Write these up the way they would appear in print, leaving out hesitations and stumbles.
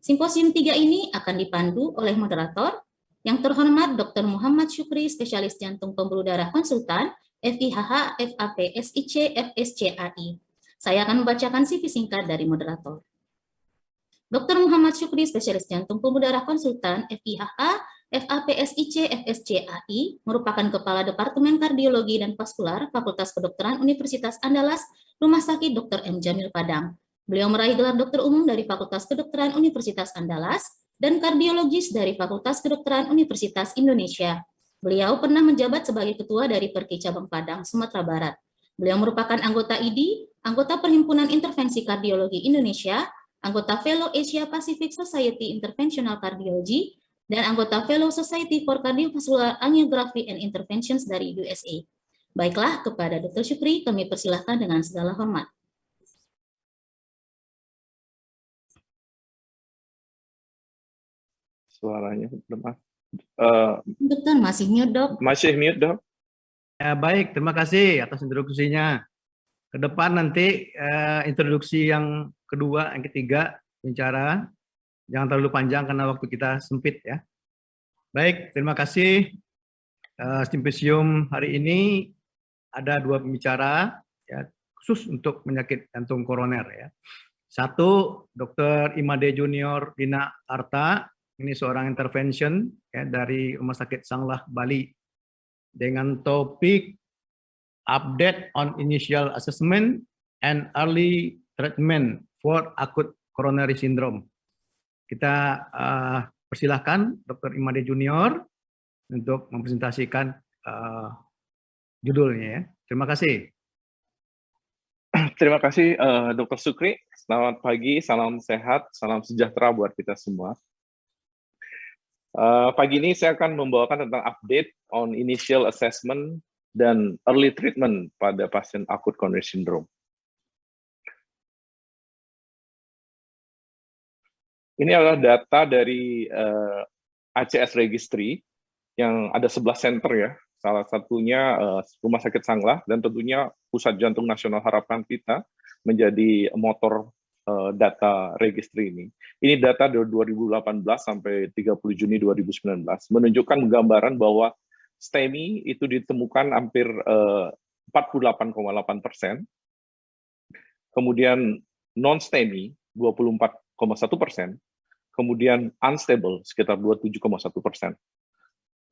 Simposium 3 ini akan dipandu oleh moderator yang terhormat Dr. Muhammad Syukri, spesialis jantung pembuluh darah konsultan, FIHH, FAP, SIC, FSCAI. Saya akan membacakan CV singkat dari moderator. Dr. Muhammad Syukri, spesialis jantung pembuluh darah konsultan, FIHH, FAPSIC, FSCAI, merupakan Kepala Departemen Kardiologi dan Vaskular Fakultas Kedokteran Universitas Andalas, Rumah Sakit Dr. M. Jamil Padang. Beliau meraih gelar dokter umum dari Fakultas Kedokteran Universitas Andalas dan kardiologis dari Fakultas Kedokteran Universitas Indonesia. Beliau pernah menjabat sebagai ketua dari Perki Cabang Padang, Sumatera Barat. Beliau merupakan anggota ID, anggota Perhimpunan Intervensi Kardiologi Indonesia, anggota Fellow Asia Pacific Society Interventional Cardiology, dan anggota Fellow Society for Cardiovascular Angiography and Interventions dari USA. Baiklah, kepada Dr. Syukri kami persilahkan dengan segala hormat. Suaranya lemah. Dokter, masih mute, Dok. Masih mute, Dok. Ya, baik, terima kasih atas introduksinya. Ke depan nanti introduksi yang kedua, yang ketiga, bicara. Jangan terlalu panjang karena waktu kita sempit ya. Baik, terima kasih. Simposium hari ini ada 2 pembicara ya, khusus untuk penyakit jantung koroner ya. Satu, Dr. Imade Junior Dina Arta, ini seorang intervention ya, dari Rumah Sakit Sanglah, Bali, dengan topik Update on Initial Assessment and Early Treatment for Acute Coronary Syndrome. Kita persilahkan Dr. Imade Junior untuk mempresentasikan judulnya ya. Terima kasih. Terima kasih Dr. Syukri. Selamat pagi, salam sehat, salam sejahtera buat kita semua. Pagi ini saya akan membawakan tentang update on initial assessment dan early treatment pada pasien acute coronary syndrome. Ini adalah data dari ACS Registry yang ada 11 center ya. Salah satunya Rumah Sakit Sanglah dan tentunya Pusat Jantung Nasional Harapan kita menjadi motor data registry ini. Ini data dari 2018 sampai 30 Juni 2019 menunjukkan gambaran bahwa STEMI itu ditemukan hampir 48,8%, kemudian non-STEMI 24,1%, kemudian unstable sekitar 27,1%.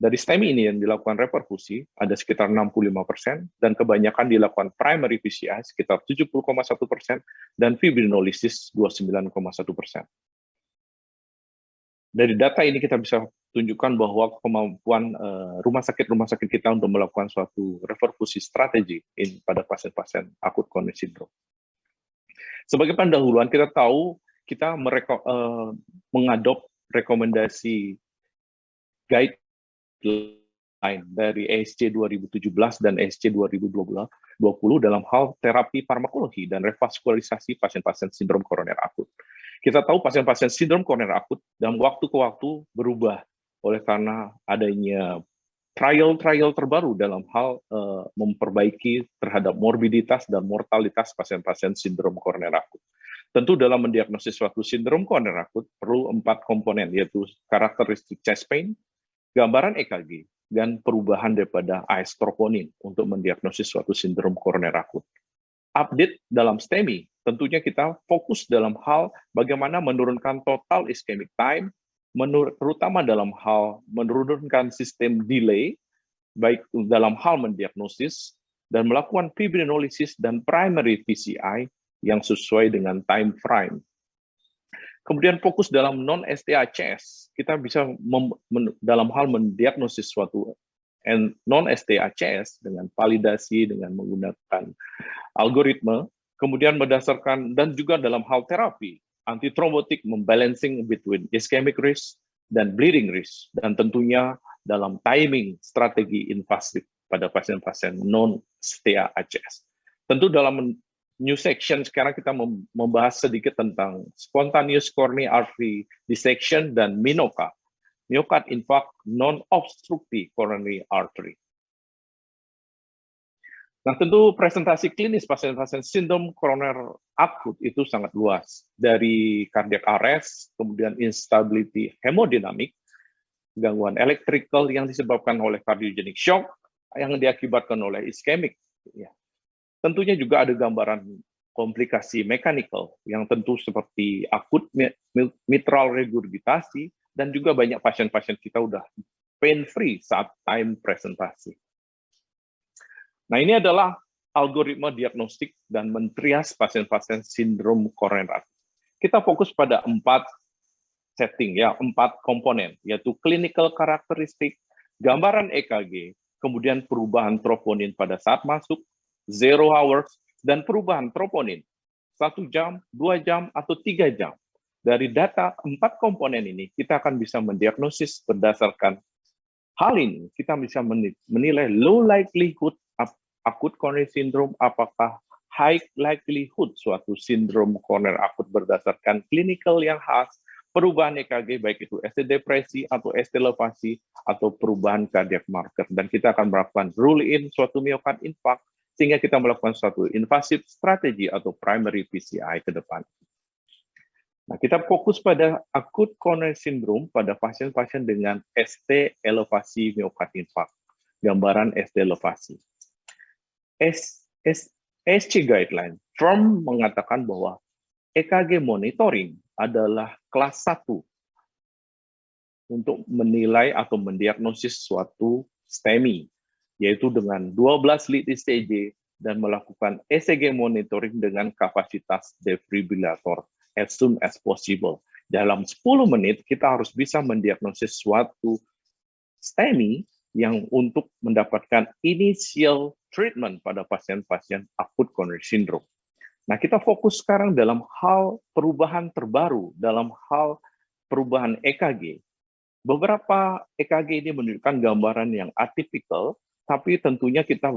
Dari STEMI ini yang dilakukan reperfusi ada sekitar 65%, dan kebanyakan dilakukan primary PCI sekitar 70,1%, dan fibrinolisis 29,1%. Dari data ini kita bisa tunjukkan bahwa kemampuan rumah sakit kita untuk melakukan suatu reperfusi strategi pada pasien-pasien akut coronary syndrome. Sebagai pendahuluan kita tahu kita mengadop rekomendasi guideline dari ESC 2017 dan ESC 2020 dalam hal terapi farmakologi dan revaskularisasi pasien-pasien sindrom koroner akut. Kita tahu pasien-pasien sindrom koroner akut dalam waktu ke waktu berubah oleh karena adanya trial terbaru dalam hal memperbaiki terhadap morbiditas dan mortalitas pasien-pasien sindrom koroner akut. Tentu dalam mendiagnosis suatu sindrom koroner akut perlu 4 komponen, yaitu karakteristik chest pain, gambaran EKG, dan perubahan daripada AS troponin untuk mendiagnosis suatu sindrom koroner akut. Update dalam STEMI, tentunya kita fokus dalam hal bagaimana menurunkan total ischemic time, terutama dalam hal menurunkan sistem delay, baik dalam hal mendiagnosis, dan melakukan fibrinolisis dan primary PCI yang sesuai dengan time frame. Kemudian fokus dalam non-STACS, kita bisa dalam hal mendiagnosis suatu non-STACS dengan validasi, dengan menggunakan algoritma, kemudian berdasarkan, dan juga dalam hal terapi, antitrombotik membalancing between ischemic risk dan bleeding risk, dan tentunya dalam timing strategi invasif pada pasien-pasien non-STACS. Tentu dalam new section sekarang kita membahas sedikit tentang spontaneous coronary artery dissection dan MINOCA, myocardial infarct non-obstructive coronary artery. Nah, tentu presentasi klinis pasien-pasien sindrom koroner akut itu sangat luas. Dari cardiac arrest, kemudian instability hemodinamik, gangguan elektrikal yang disebabkan oleh cardiogenic shock, yang diakibatkan oleh iskemik. Ya. Tentunya juga ada gambaran komplikasi mekanikal, yang tentu seperti akut mitral regurgitasi, dan juga banyak pasien-pasien kita udah pain-free saat time presentasi. Nah, ini adalah algoritma diagnostik dan mentrias pasien-pasien sindrom koroner akut. Kita fokus pada 4 setting, ya, 4 komponen, yaitu clinical karakteristik, gambaran EKG, kemudian perubahan troponin pada saat masuk, 0 hours, dan perubahan troponin 1 jam, 2 jam, atau 3 jam. Dari data 4 komponen ini, kita akan bisa mendiagnosis berdasarkan hal ini. Kita bisa menilai low likelihood akut coronary syndrome, apakah high likelihood suatu sindrom koroner akut berdasarkan klinikal yang khas, perubahan EKG, baik itu ST depresi atau ST elevasi, atau perubahan cardiac marker. Dan kita akan melakukan rule-in suatu myocard infarct, sehingga kita melakukan suatu invasive strategi atau primary PCI ke depan. Nah, kita fokus pada akut coronary syndrome pada pasien-pasien dengan ST elevasi myocard infarct, gambaran ST elevasi. SC guideline firm mengatakan bahwa EKG monitoring adalah kelas 1 untuk menilai atau mendiagnosis suatu STEMI, yaitu dengan 12 lead ECG dan melakukan ECG monitoring dengan kapasitas defibrilator as soon as possible. Dalam 10 menit kita harus bisa mendiagnosis suatu STEMI yang untuk mendapatkan initial treatment pada pasien-pasien akut coronary syndrome. Nah, kita fokus sekarang dalam hal perubahan terbaru, dalam hal perubahan EKG. Beberapa EKG ini menunjukkan gambaran yang atypical, tapi tentunya kita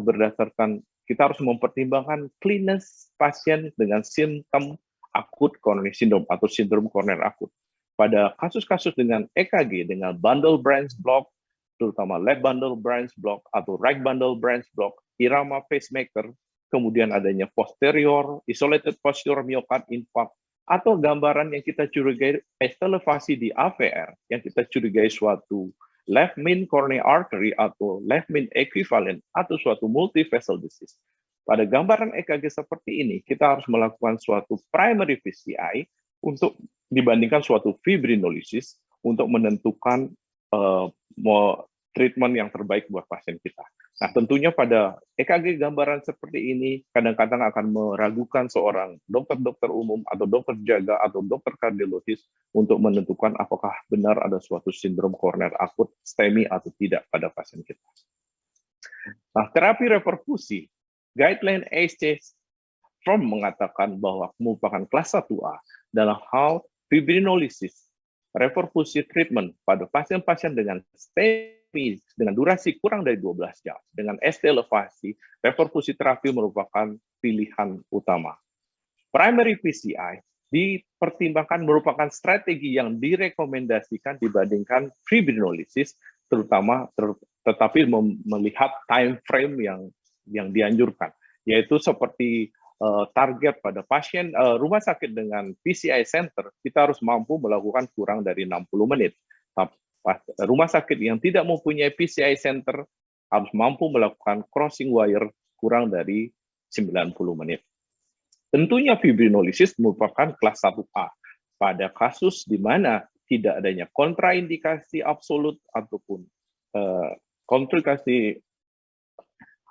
harus mempertimbangkan klinis pasien dengan simptom akut coronary syndrome atau sindrom koroner akut. Pada kasus-kasus dengan EKG dengan bundle branch block, terutama left bundle branch block atau right bundle branch block, irama pacemaker, kemudian adanya posterior, isolated posterior myocard infarct, atau gambaran yang kita curigai elevasi di AVR, yang kita curigai suatu left main coronary artery atau left main equivalent, atau suatu multivessel disease. Pada gambaran EKG seperti ini, kita harus melakukan suatu primary PCI untuk dibandingkan suatu fibrinolisis untuk menentukan treatment yang terbaik buat pasien kita. Nah, tentunya pada EKG gambaran seperti ini kadang-kadang akan meragukan seorang dokter umum atau dokter jaga atau dokter kardiologis untuk menentukan apakah benar ada suatu sindrom koroner akut STEMI atau tidak pada pasien kita. Nah, terapi reperfusi, guideline AHC firm mengatakan bahwa merupakan kelas 1A dalam hal fibrinolisis, reperfusi treatment pada pasien-pasien dengan STEMI dengan durasi kurang dari 12 jam. Dengan ST elevasi, reperfusi terapi merupakan pilihan utama. Primary PCI dipertimbangkan merupakan strategi yang direkomendasikan dibandingkan fibrinolisis, tetapi melihat time frame yang dianjurkan, yaitu seperti target pada pasien rumah sakit dengan PCI center, kita harus mampu melakukan kurang dari 60 menit. Rumah sakit yang tidak mempunyai PCI center harus mampu melakukan crossing wire kurang dari 90 menit. Tentunya fibrinolisis merupakan kelas 1A pada kasus di mana tidak adanya kontraindikasi absolut ataupun komplikasi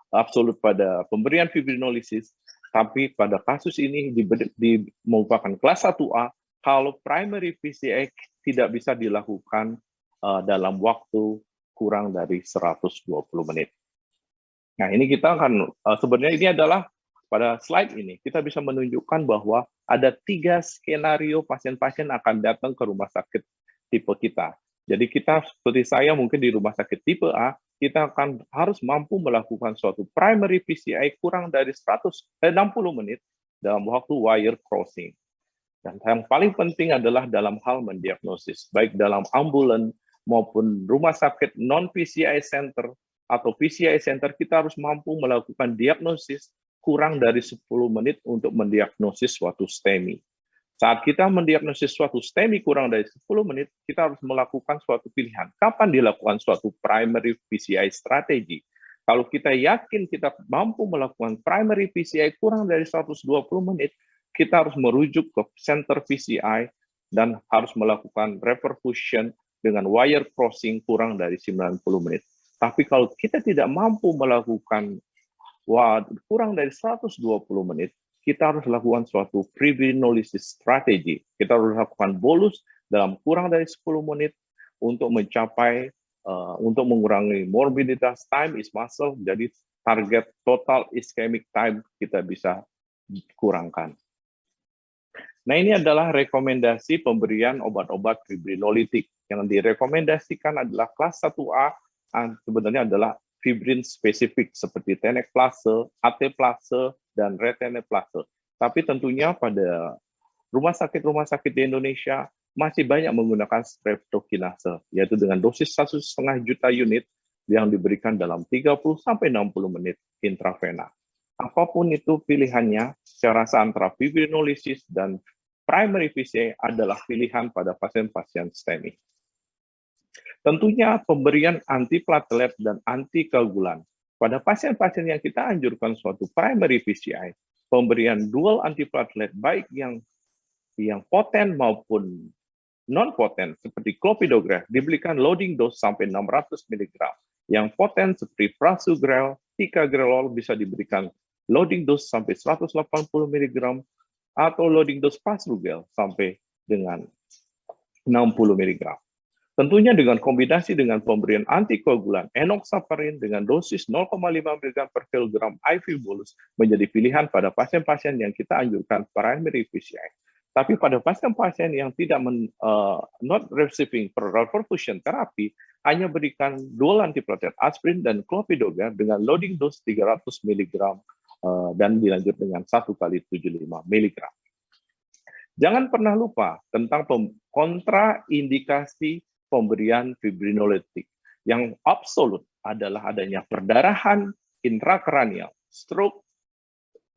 absolut pada pemberian fibrinolisis, tapi pada kasus ini merupakan kelas 1A kalau primary PCI tidak bisa dilakukan dalam waktu kurang dari 120 menit. Nah, ini kita akan, sebenarnya ini adalah, pada slide ini, kita bisa menunjukkan bahwa ada 3 skenario pasien-pasien akan datang ke rumah sakit tipe kita. Jadi kita, seperti saya mungkin di rumah sakit tipe A, kita akan harus mampu melakukan suatu primary PCI kurang dari 60 menit dalam waktu wire crossing. Dan yang paling penting adalah dalam hal mendiagnosis, baik dalam ambulan maupun rumah sakit non-PCI center, atau PCI Center, kita harus mampu melakukan diagnosis kurang dari 10 menit untuk mendiagnosis suatu STEMI. Saat kita mendiagnosis suatu STEMI kurang dari 10 menit, kita harus melakukan suatu pilihan. Kapan dilakukan suatu primary PCI strategi? Kalau kita yakin kita mampu melakukan primary PCI kurang dari 120 menit, kita harus merujuk ke center PCI dan harus melakukan reperfusion dengan wire crossing kurang dari 90 menit. Tapi kalau kita tidak mampu melakukan kurang dari 120 menit, kita harus lakukan suatu fibrinolysis strategi. Kita harus lakukan bolus dalam kurang dari 10 menit untuk mencapai, untuk mengurangi morbiditas, time is muscle, jadi target total ischemic time kita bisa kurangkan. Nah, ini adalah rekomendasi pemberian obat-obat fibrinolitik. Yang direkomendasikan adalah kelas 1A, sebenarnya adalah fibrin spesifik seperti teneclase, ateplase, dan reteneplase. Tapi tentunya pada rumah sakit di Indonesia masih banyak menggunakan streptokinase, yaitu dengan dosis 1,5 juta unit yang diberikan dalam 30-60 menit intravena. Apapun itu pilihannya, saya rasa antara fibrinolysis dan primary PCI adalah pilihan pada pasien-pasien STEMI. Tentunya pemberian antiplatelet dan antikoagulan. Pada pasien-pasien yang kita anjurkan suatu primary PCI, pemberian dual antiplatelet baik yang poten maupun non-poten seperti clopidogrel diberikan loading dose sampai 600 mg. Yang poten seperti prasugrel, ticagrelol bisa diberikan loading dose sampai 180 mg atau loading dose pasrugel sampai dengan 60 mg. Tentunya dengan kombinasi dengan pemberian antikoagulan, enoxaparin dengan dosis 0,5 mg per kilogram IV bolus menjadi pilihan pada pasien-pasien yang kita anjurkan primary PCI. Tapi pada pasien-pasien yang tidak not receiving perfusion therapy, hanya berikan dual antiplatelet aspirin dan clopidogrel dengan loading dose 300 mg dan dilanjut dengan 1 kali 75 mg. Jangan pernah lupa tentang kontraindikasi pemberian fibrinolitik. Yang absolut adalah adanya perdarahan intrakranial, stroke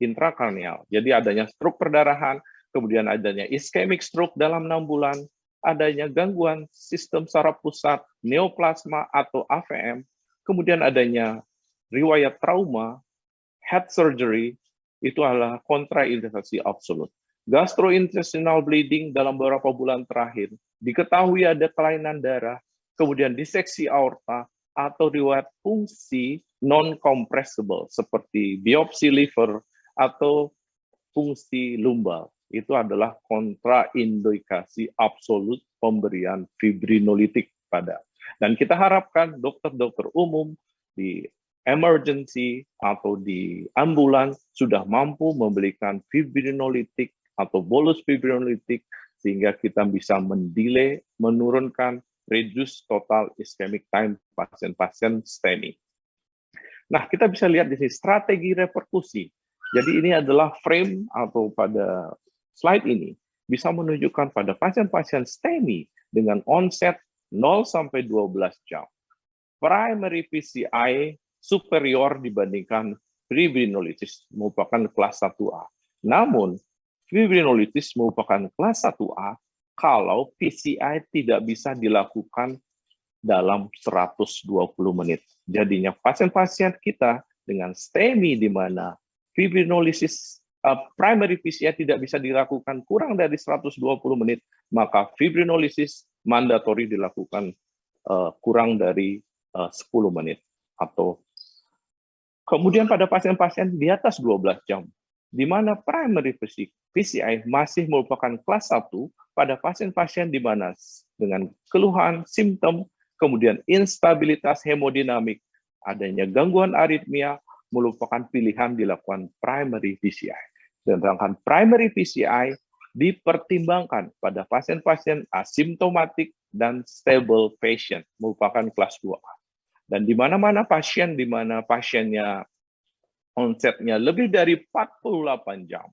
intrakranial. Jadi adanya stroke perdarahan, kemudian adanya ischemic stroke dalam 6 bulan, adanya gangguan sistem saraf pusat, neoplasma atau AVM, kemudian adanya riwayat trauma, head surgery, itu adalah kontraindikasi absolut. Gastrointestinal bleeding dalam beberapa bulan terakhir, diketahui ada kelainan darah, kemudian diseksi aorta, atau riwayat fungsi non-compressible seperti biopsi liver atau fungsi lumbal. Itu adalah kontraindikasi absolut pemberian fibrinolitik pada. Dan kita harapkan dokter-dokter umum di emergency atau di ambulan sudah mampu memberikan fibrinolitik atau bolus fibrinolitik sehingga kita bisa mendelay, menurunkan, reduce total ischemic time pasien-pasien STEMI. Nah, kita bisa lihat di sini strategi reperkusi. Jadi ini adalah frame atau pada slide ini bisa menunjukkan pada pasien-pasien STEMI dengan onset 0 sampai 12 jam. Primary PCI superior dibandingkan fibrinolitis merupakan kelas 1A. Namun, fibrinolitis merupakan kelas 1A kalau PCI tidak bisa dilakukan dalam 120 menit. Jadinya pasien-pasien kita dengan STEMI di mana fibrinolisis primary PCI tidak bisa dilakukan kurang dari 120 menit, maka fibrinolisis mandatori dilakukan kurang dari 10 menit. Atau kemudian pada pasien-pasien di atas 12 jam, di mana primary PCI masih merupakan kelas 1 pada pasien-pasien di mana dengan keluhan, simptom, kemudian instabilitas hemodinamik, adanya gangguan aritmia, merupakan pilihan dilakukan primary PCI. Sedangkan primary PCI dipertimbangkan pada pasien-pasien asimptomatik dan stable patient, merupakan kelas 2A. Dan di mana-mana pasien, di mana pasiennya onsetnya lebih dari 48 jam,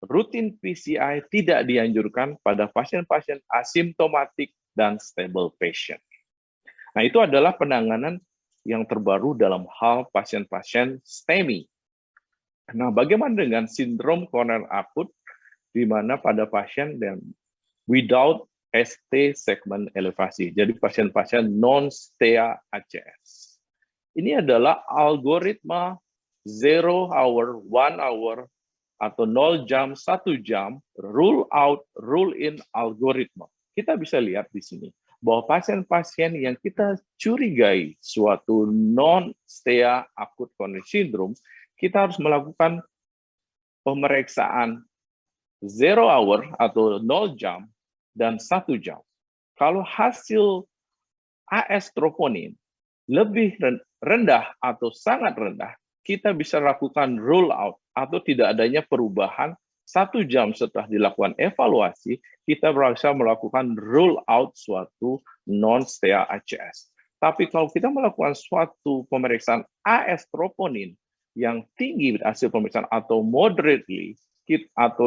rutin PCI tidak dianjurkan pada pasien-pasien asimptomatik dan stable patient. Nah, itu adalah penanganan yang terbaru dalam hal pasien-pasien STEMI. Nah, bagaimana dengan sindrom koroner akut, di mana pada pasien dan without ST segmen elevasi, jadi pasien-pasien non-STEA ACS. Ini adalah algoritma 0 hour, 1 hour, atau 0 jam, 1 jam, rule out, rule in algoritma. Kita bisa lihat di sini bahwa pasien-pasien yang kita curigai suatu non-STEA akut coronary syndrome, kita harus melakukan pemeriksaan 0 hour atau 0 jam dan 1 jam. Kalau hasil AS troponin lebih rendah atau sangat rendah, kita bisa lakukan rule out atau tidak adanya perubahan 1 jam setelah dilakukan evaluasi, kita bisa melakukan rule out suatu non-STEA ACS. Tapi kalau kita melakukan suatu pemeriksaan AS troponin yang tinggi hasil pemeriksaan atau moderately,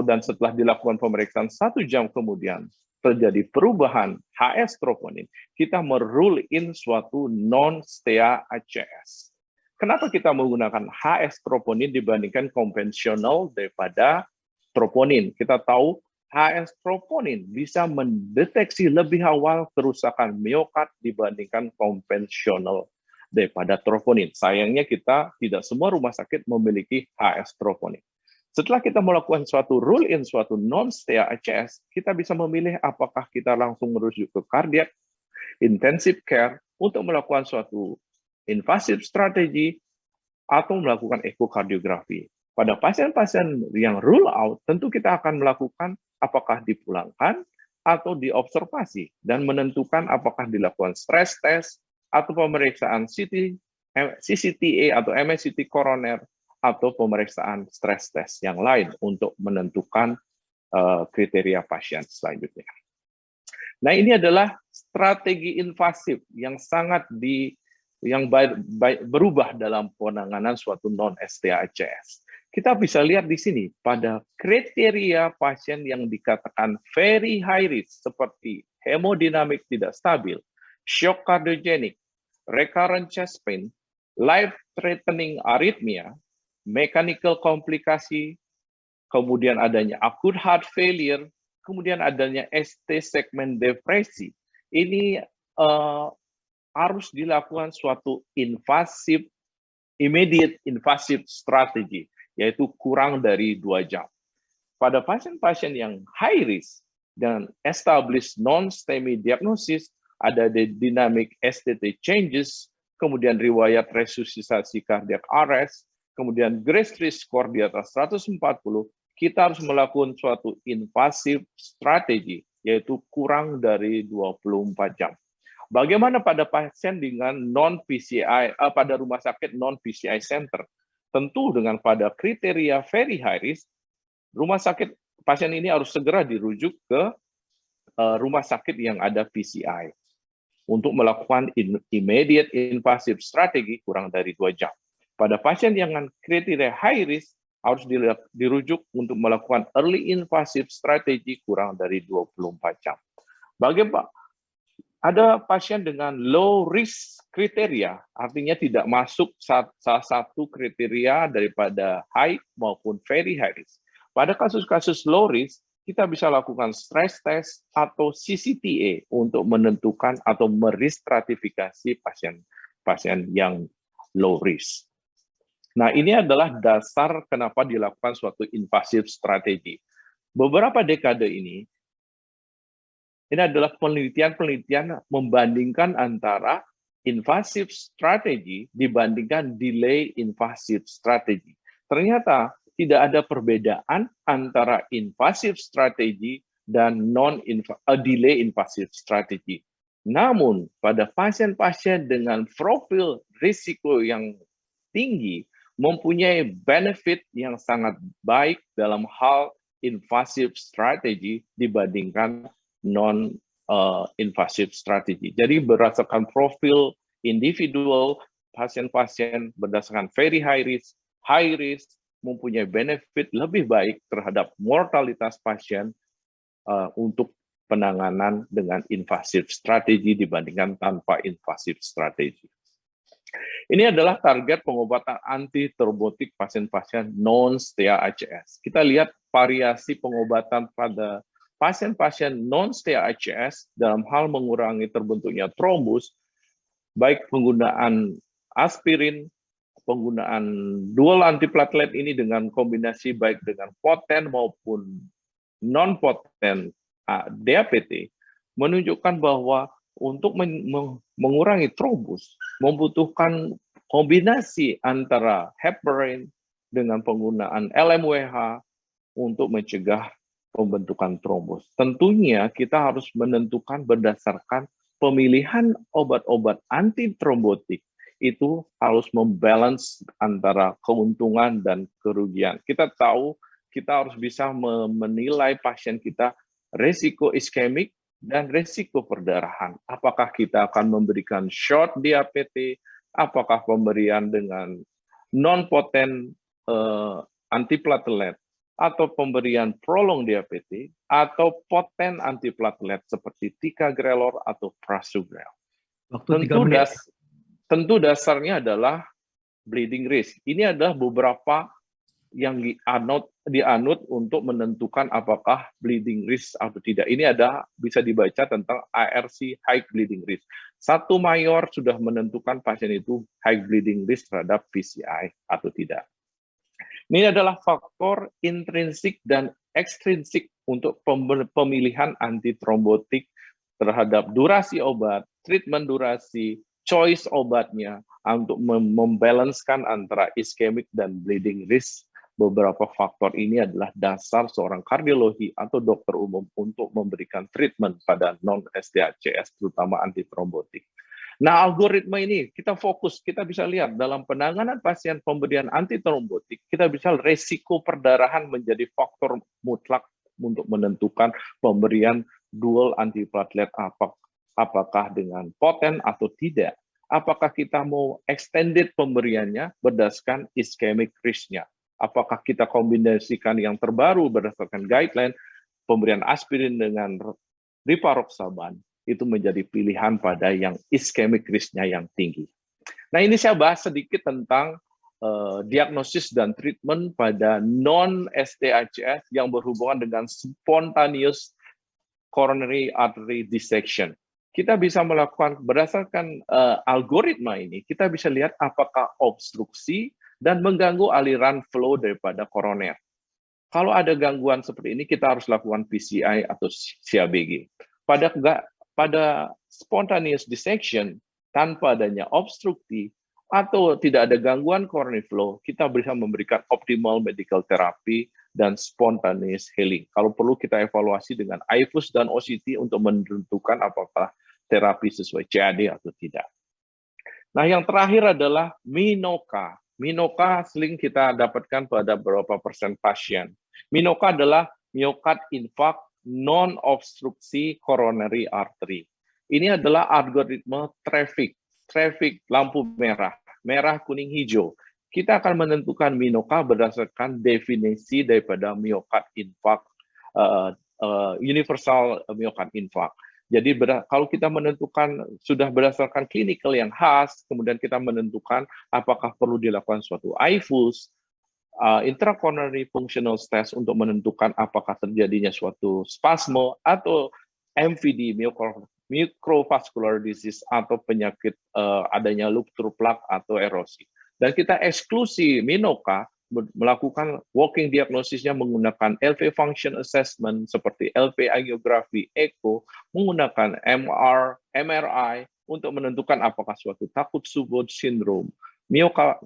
dan setelah dilakukan pemeriksaan 1 jam kemudian terjadi perubahan HS troponin, kita merule in suatu non-STEA ACS. Kenapa kita menggunakan HS troponin dibandingkan konvensional daripada troponin? Kita tahu HS troponin bisa mendeteksi lebih awal kerusakan miokard dibandingkan konvensional daripada troponin. Sayangnya kita tidak semua rumah sakit memiliki HS troponin. Setelah kita melakukan suatu rule in suatu non-STEA ACS, kita bisa memilih apakah kita langsung merujuk ke cardiac, intensive care untuk melakukan suatu invasive strategi atau melakukan ekokardiografi. Pada pasien-pasien yang rule out, tentu kita akan melakukan apakah dipulangkan atau diobservasi dan menentukan apakah dilakukan stress test atau pemeriksaan CCTA atau MSCT koroner atau pemeriksaan stress test yang lain untuk menentukan kriteria pasien selanjutnya. Nah, ini adalah strategi invasif yang sangat berubah dalam penanganan suatu non-STEA ACS. Kita bisa lihat di sini pada kriteria pasien yang dikatakan very high risk seperti hemodinamik tidak stabil, shock cardiogenic, recurrent chest pain, life-threatening arrhythmia, mechanical komplikasi, kemudian adanya acute heart failure, kemudian adanya ST segmen depresi. Ini harus dilakukan suatu immediate invasive strategy, yaitu kurang dari 2 jam. Pada pasien-pasien yang high risk dan established non-STEMI diagnosis, ada dynamic STT changes, kemudian riwayat resusitasi cardiac arrest, kemudian Grace risk score di atas 140, kita harus melakukan suatu invasive strategi, yaitu kurang dari 24 jam. Bagaimana pada pasien dengan non-PCI, pada rumah sakit non-PCI center? Tentu dengan pada kriteria very high risk, rumah sakit pasien ini harus segera dirujuk ke rumah sakit yang ada PCI untuk melakukan immediate invasive strategi kurang dari 2 jam. Pada pasien dengan kriteria high risk, harus dirujuk untuk melakukan early invasive strategi kurang dari 24 jam. Bagaimana? Ada pasien dengan low risk kriteria, artinya tidak masuk salah satu kriteria daripada high maupun very high risk. Pada kasus-kasus low risk, kita bisa lakukan stress test atau CCTA untuk menentukan atau merestratifikasi pasien yang low risk. Nah, ini adalah dasar kenapa dilakukan suatu invasive strategi. Beberapa dekade ini adalah penelitian-penelitian membandingkan antara invasive strategi dibandingkan delay invasive strategi. Ternyata tidak ada perbedaan antara invasive strategi dan delay invasive strategi. Namun, pada pasien-pasien dengan profil risiko yang tinggi, mempunyai benefit yang sangat baik dalam hal invasive strategi dibandingkan non-invasive strategi. Jadi berdasarkan profil individual, pasien-pasien berdasarkan very high risk, mempunyai benefit lebih baik terhadap mortalitas pasien untuk penanganan dengan invasive strategi dibandingkan tanpa invasive strategi. Ini adalah target pengobatan anti-trombotik pasien-pasien non-STEA ACS. Kita lihat variasi pengobatan pada pasien-pasien non-STEA ACS dalam hal mengurangi terbentuknya trombus, baik penggunaan aspirin, penggunaan dual antiplatelet ini dengan kombinasi baik dengan poten maupun non-poten DAPT, menunjukkan bahwa untuk mengurangi trombus membutuhkan kombinasi antara heparin dengan penggunaan LMWH untuk mencegah pembentukan trombus. Tentunya kita harus menentukan berdasarkan pemilihan obat-obat antitrombotik itu harus membalance antara keuntungan dan kerugian. Kita tahu kita harus bisa menilai pasien kita resiko iskemik dan resiko perdarahan. Apakah kita akan memberikan short DAPT, apakah pemberian dengan non-potent antiplatelet, atau pemberian prolong DAPT, atau potent antiplatelet seperti ticagrelor atau prasugrel. Tentu dasarnya adalah bleeding risk. Ini adalah beberapa yang dianut untuk menentukan apakah bleeding risk atau tidak. Ini bisa dibaca tentang ARC high bleeding risk. Satu mayor sudah menentukan pasien itu high bleeding risk terhadap PCI atau tidak. Ini adalah faktor intrinsik dan ekstrinsik untuk pemilihan antitrombotik terhadap durasi obat, treatment durasi, choice obatnya untuk membalancekan antara iskemik dan bleeding risk. Beberapa faktor ini adalah dasar seorang kardiologi atau dokter umum untuk memberikan treatment pada non-STACS, terutama antitrombotik. Nah, algoritma ini kita fokus, kita bisa lihat dalam penanganan pasien pemberian antitrombotik, kita bisa resiko perdarahan menjadi faktor mutlak untuk menentukan pemberian dual antiplatelet apakah dengan poten atau tidak. Apakah kita mau extended pemberiannya berdasarkan iskemik risk-nya. Apakah kita kombinasikan yang terbaru berdasarkan guideline, pemberian aspirin dengan rivaroxaban, itu menjadi pilihan pada yang iskemik risk-nya yang tinggi. Nah, ini saya bahas sedikit tentang diagnosis dan treatment pada non-STACS yang berhubungan dengan spontaneous coronary artery dissection. Kita bisa melakukan berdasarkan algoritma ini, kita bisa lihat apakah obstruksi dan mengganggu aliran flow daripada koroner. Kalau ada gangguan seperti ini, kita harus lakukan PCI atau CABG. Pada spontaneous dissection, tanpa adanya obstruksi, atau tidak ada gangguan coronary flow, kita bisa memberikan optimal medical therapy dan spontaneous healing. Kalau perlu kita evaluasi dengan IFUS dan OCT untuk menentukan apakah terapi sesuai CAD atau tidak. Nah, yang terakhir adalah MINOCA. MINOCA sering kita dapatkan pada beberapa persen pasien. MINOCA adalah myocard infarct non-obstruksi coronary artery. Ini adalah algoritma traffic lampu merah, kuning, hijau. Kita akan menentukan MINOCA berdasarkan definisi daripada myocard infarct, universal myocard infarct. Jadi kalau kita menentukan sudah berdasarkan klinikal yang khas, kemudian kita menentukan apakah perlu dilakukan suatu IFUS, intracoronary functional test untuk menentukan apakah terjadinya suatu spasme atau MVD, microvascular disease, atau penyakit adanya ruptur plak atau erosi. Dan kita eksklusi MINOCA melakukan working diagnosisnya menggunakan LV function assessment seperti LV angiografi, echo, menggunakan MRI untuk menentukan apakah suatu Takotsubo syndrome,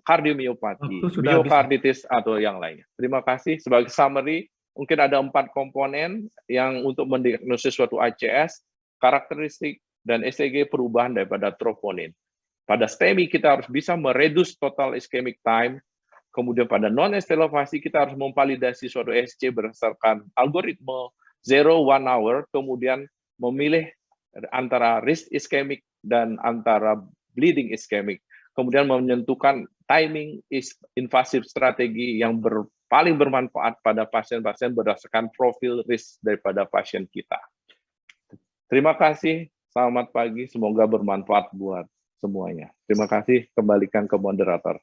kardiomyopati, myokarditis, atau yang lainnya. Terima kasih. Sebagai summary, mungkin ada 4 komponen yang untuk mendiagnosis suatu ACS, karakteristik, dan ECG perubahan daripada troponin. Pada STEMI kita harus bisa mereduce total ischemic time. Kemudian pada non-estelofasi kita harus memvalidasi suatu SC berdasarkan algoritma 0-1 hour, kemudian memilih antara risk ischemic dan antara bleeding ischemic. Kemudian menentukan timing invasive strategi yang paling bermanfaat pada pasien-pasien berdasarkan profil risk daripada pasien kita. Terima kasih, selamat pagi, semoga bermanfaat buat semuanya. Terima kasih, kembalikan ke moderator.